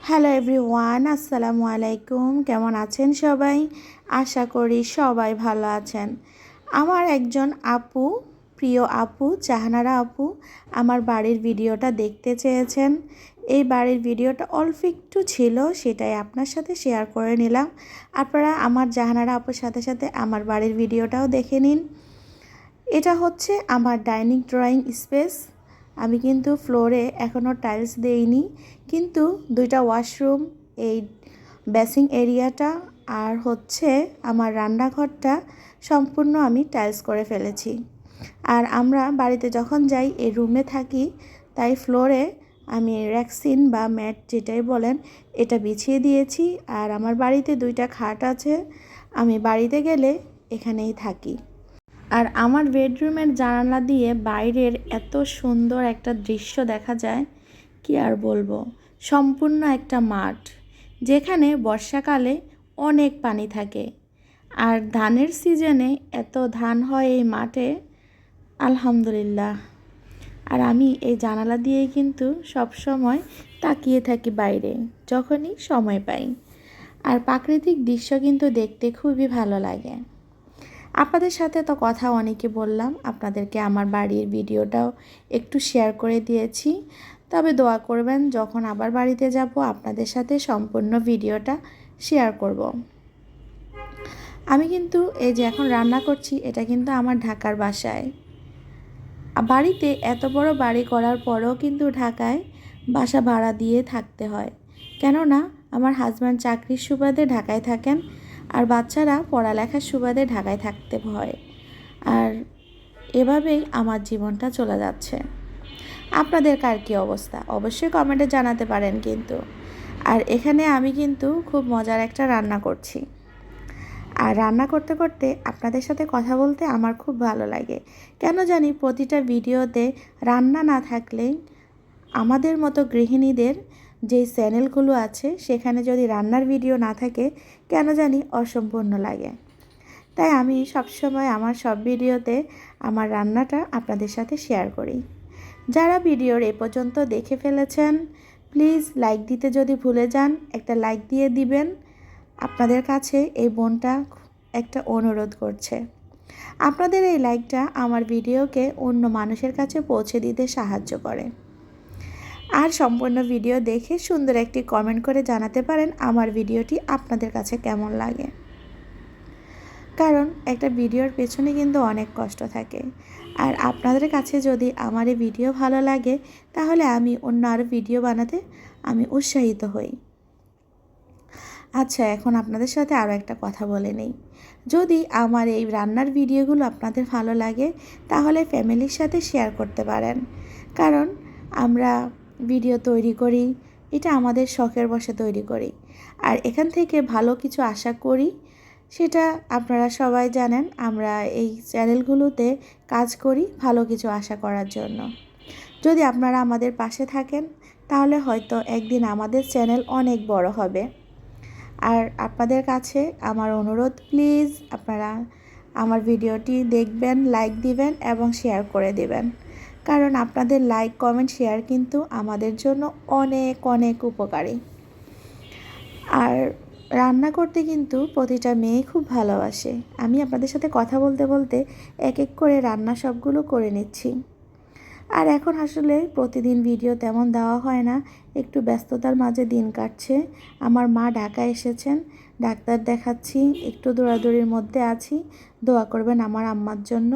Hello everyone, আসসালামু আলাইকুম। কেমন আছেন সবাই? আশা করি সবাই ভালো আছেন। আমার একজন আপু, প্রিয় আপু জাহানারা আপু আমার বাড়ির ভিডিওটা দেখতে চেয়েছেন। এই বাড়ির ভিডিওটা অল্প একটু ছিল, সেটাই আপনার সাথে শেয়ার করে নিলাম। আপনারা আমার জাহানারা আপুর সাথে সাথে আমার বাড়ির ভিডিওটাও দেখে নিন। এটা হচ্ছে আমার ডাইনিং ড্রয়িং স্পেস। আমি কিন্তু ফ্লোরে এখনও টাইলস দেইনি, কিন্তু দুইটা ওয়াশরুম, এই বেসিং এরিয়াটা আর হচ্ছে আমার রান্নাঘরটা সম্পূর্ণ আমি টাইলস করে ফেলেছি। আর আমরা বাড়িতে যখন যাই এই রুমে থাকি, তাই ফ্লোরে আমি র্যাক্সিন বা ম্যাট যেটাই বলেন এটা বিছিয়ে দিয়েছি। আর আমার বাড়িতে দুইটা খাট আছে, আমি বাড়িতে গেলে এখানেই থাকি। আর আমার বেডরুমের জানালা দিয়ে বাইরের এত সুন্দর একটা দৃশ্য দেখা যায়, কি আর বলবো। সম্পূর্ণ একটা মাঠ, যেখানে বর্ষাকালে অনেক পানি থাকে। আর ধানের সিজনে এত ধান হয় এই মাঠে, আলহামদুলিল্লাহ। আর আমি এই জানালা দিয়েই কিন্তু সব সময় তাকিয়ে থাকি বাইরে যখনই সময় পাই। আর প্রাকৃতিক দৃশ্য কিন্তু দেখতে খুবই ভালো লাগে। আপনাদের সাথে তো কথা অনেকে বললাম, আপনাদেরকে আমার বাড়ির ভিডিওটাও একটু শেয়ার করে দিয়েছি। তবে দোয়া করবেন, যখন আবার বাড়িতে যাব আপনাদের সাথে সম্পূর্ণ ভিডিওটা শেয়ার করব। আমি কিন্তু এই যে এখন রান্না করছি, এটা কিন্তু আমার ঢাকার বাসায়। বাড়িতে এত বড় বাড়ি করার পরেও কিন্তু ঢাকায় বাসা ভাড়া দিয়ে থাকতে হয়, কেননা আমার হাজব্যান্ড চাকরির সুবাদে ঢাকায় থাকেন, আর বাচ্চারা পড়ালেখার সুবাদে ঢাকায় থাকতে হয়। আর এভাবেই আমার জীবনটা চলে যাচ্ছে। আপনাদের কার কী অবস্থা অবশ্যই কমেন্টে জানাতে পারেন কিন্তু। আর এখানে আমি কিন্তু খুব মজার একটা রান্না করছি। আর রান্না করতে করতে আপনাদের সাথে কথা বলতে আমার খুব ভালো লাগে। কেন জানি প্রতিটা ভিডিওতে রান্না না থাকলে আমাদের মতো গৃহিণীদের যে চ্যানেলগুলো আছে সেখানে যদি রান্নার ভিডিও না থাকে কেন জানি অসম্পূর্ণ লাগে। তাই আমি সবসময় আমার সব ভিডিওতে আমার রান্নাটা আপনাদের সাথে শেয়ার করি। যারা ভিডিওর এ পর্যন্ত দেখে ফেলেছেন, প্লিজ লাইক দিতে যদি ভুলে যান একটা লাইক দিয়ে দিবেন। আপনাদের কাছে এই বোনটা একটা অনুরোধ করছে। আপনাদের এই লাইকটা আমার ভিডিওকে অন্য মানুষের কাছে পৌঁছে দিতে সাহায্য করে। আর সম্পূর্ণ ভিডিও দেখে সুন্দর একটি কমেন্ট করে জানাতে পারেন আমার ভিডিওটি আপনাদের কাছে কেমন লাগে। কারণ একটা ভিডিওর পেছনে কিন্তু অনেক কষ্ট থাকে। আর আপনাদের কাছে যদি আমার এই ভিডিও ভালো লাগে, তাহলে আমি অন্য আরও ভিডিও বানাতে আমি উৎসাহিত হই। আচ্ছা, এখন আপনাদের সাথে আরও একটা কথা বলে নেই। যদি আমার এই রান্নার ভিডিওগুলো আপনাদের ভালো লাগে, তাহলে ফ্যামিলির সাথে শেয়ার করতে পারেন। কারণ আমরা ভিডিও তৈরি করি, এটা আমাদের শখের বশে তৈরি করি। আর এখান থেকে ভালো কিছু আশা করি, সেটা আপনারা সবাই জানেন। আমরা এই চ্যানেলগুলোতে কাজ করি ভালো কিছু আশা করার জন্য। যদি আপনারা আমাদের পাশে থাকেন, তাহলে হয়তো একদিন আমাদের চ্যানেল অনেক বড় হবে। আর আপনাদের কাছে আমার অনুরোধ, প্লিজ আপনারা আমার ভিডিওটি দেখবেন, লাইক দিবেন এবং শেয়ার করে দেবেন। কারণ আপনাদের লাইক, কমেন্ট, শেয়ার কিন্তু আমাদের জন্য অনেক অনেক উপকারী। আর রান্না করতে কিন্তু প্রতিটা মেয়ে খুব ভালোবাসে। আমি আপনাদের সাথে কথা বলতে বলতে এক এক করে রান্না সবগুলো করে নিচ্ছি। আর এখন আসলে প্রতিদিন ভিডিও তেমন দেওয়া হয় না, একটু ব্যস্ততার মাঝে দিন কাটছে। আমার মা ঢাকায় এসেছেন, ডাক্তার দেখাচ্ছি, একটু দৌড়াদৌড়ির মধ্যে আছি। দোয়া করবেন আমার আম্মার জন্য,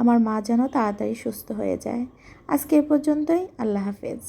আমার মা যেন তাড়াতাড়ি সুস্থ হয়ে যায়। আজকে এ পর্যন্তই, আল্লাহ হাফেজ।